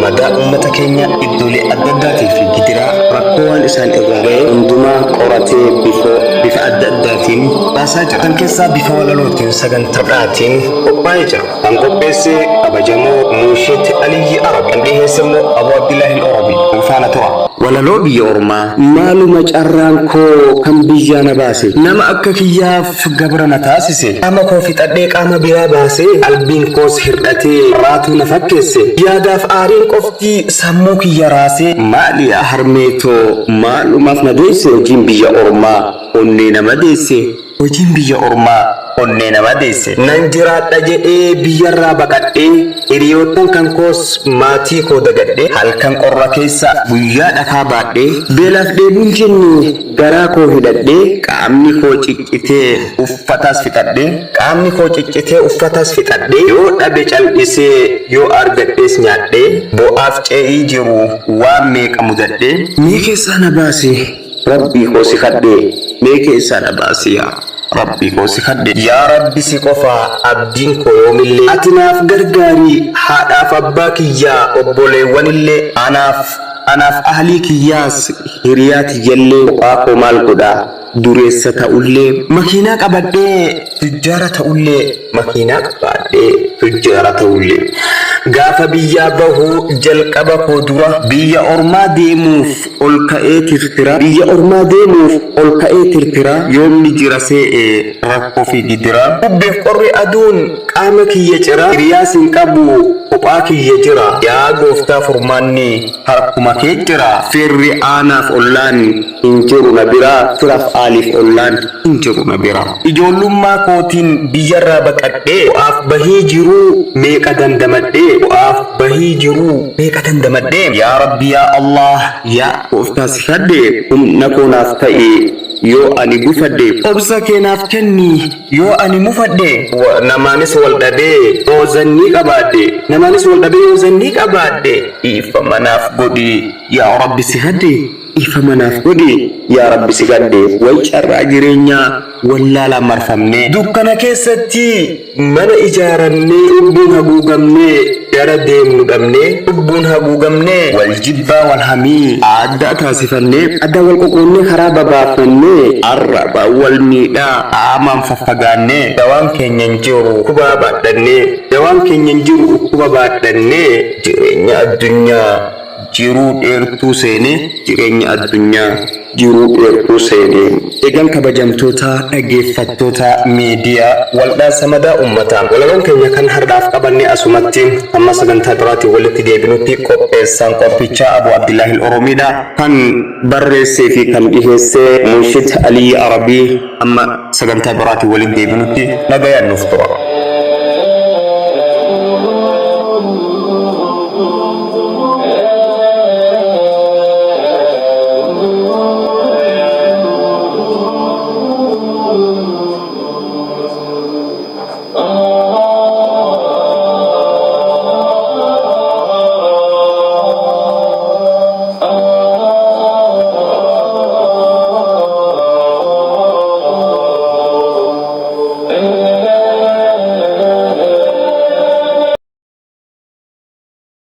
madaa uummata keenya iddoolee adda addaatii fi gidiraa rakkoowwan isaan irraa ga'e hundumaa qoratee bifa adda addaatiin baasaa jira. Kan keessaa bifa walalootiin sagantaadhaatiin qophaa'ee jira. Kan qopheesse kabajamoo Mushit Aliyyi Arab, kan dhiheesse immoo Abu Abdillahi Al-Arabi. Faana tura. Walaloo biyya ormaa maaluma carraan koo kan biyyaa na baase, nama akka kiyyaaf gabra na taasise, qaama koo fixadhee qaama biraa baase, qalbiin koos hir'atee raatuu na fakkeesse, yaadaaf aariin qofti sammuu kiyya raase, maali harmeetoo maalumaaf na deesse, hojiin biyya ormaa onnee nama deesse, hojiin biyya ormaa onnee nama deesse. Nan jiraadha jedhee biyyarraa baqadhee, hiriyoottan kan koos maatii koo dagadhee, halkan qorra keessa guyyaa dhakaa baadhee, beelaaf dheebuun jenne garaa koo hidhadhee, qaamni koo ciccitee uffatas fixadhee, qaamni koo ciccitee uffatas fixadhee, yoo dhabe cal'isee yoo argadhees nyaadhee, bo'aaf ce'ii jiru waan meeqa mudadhee, mee keessaa na baase rabbii koo si kadhee, mee keessaa na baase yaa Rabbi koo si kadhe. Yaa Rabbi si qofa abdiin koo yoomillee, ati naaf gargaarii haadhaaf abbaa kiyyaa obboleewwanillee, anaaf ahlii kiyyaas hiriyaati jallee, kophaa koo maal godhaa dureessa ta'ullee, makiinaa qabadhee tujjaara ta'ullee, makiinaa qabadhee tujjaara ta'ullee, gaafa biyyaa bahuu jalqaba koo dura biyya ormaa deemuuf ol ka'ee tirtira, biyya ormaa deemuuf ol ka'ee tirtira, yoomni jira see'ee rakkoo fi didira, bubbeef qorri aduun qaama kiyya cira, hiriyaas hin qabu kophaa kiyya jira, yaa gooftaa furmaanni harkuma kee jira, firri aanaaf ollaan hin jiru na biraa, firaaf aaliif ollaan hin jiru na biraa. Ijoollummaa kootiin biyyarraa baqadhee, bu'aaf bahii jiruu meeqa dandamadhee, bu'aaf bahii jiruu meeqa dandamadhee, yaa Rabbi yaa Allah yaa gooftaa si kadhe, humna koo naaf ta'e yoo ani gufadhe, obsa kee naaf kenni yoo ani mufadhe, namaanis wal dhabee yoo zannii qabaadhe, namaanis wal dhabee yoo zannii qabaadhe, dhiifama naaf godhi yaa Rabbi si kadhe, dhiifama naaf godhi yaa Rabbi si kadhe. Way carraa jireenyaa wallaalaa marfamnee, dukkana keessatti mana ijaarannee, lubbuun haguugamnee gara deemnu dhabnee, lubbuun haguugamnee wal jibbaa wal hamii adda taasifannee, adda wal qoqqoonnee karaa babaafannee, arraba wal miidhaa qaamaan faffagaannee, dawaan keenya hin jiru kuba baadhannee, dawaan keenya hin jiru kuba baadhannee, jireenya addunyaa jiruu dheertuu seenee, jireenya addunyaa jiruu dheertuu seenee. Egaan kabajamtoota dhaggeeffattoota miidiyaa waldhaasa madaa uummataa, walaloon keenya kan har'aaf qabannee asumatti amma sagantaa biraatii walitti deebinutti qopheessaan qophichaa Abu Abdillahi Al-Oromiidha, kan barreessee fi kan dhiheessee Mushit Aliyyi Arabii. Amma sagantaa biraatii walitti deebinutti nagayaan nuuf tura.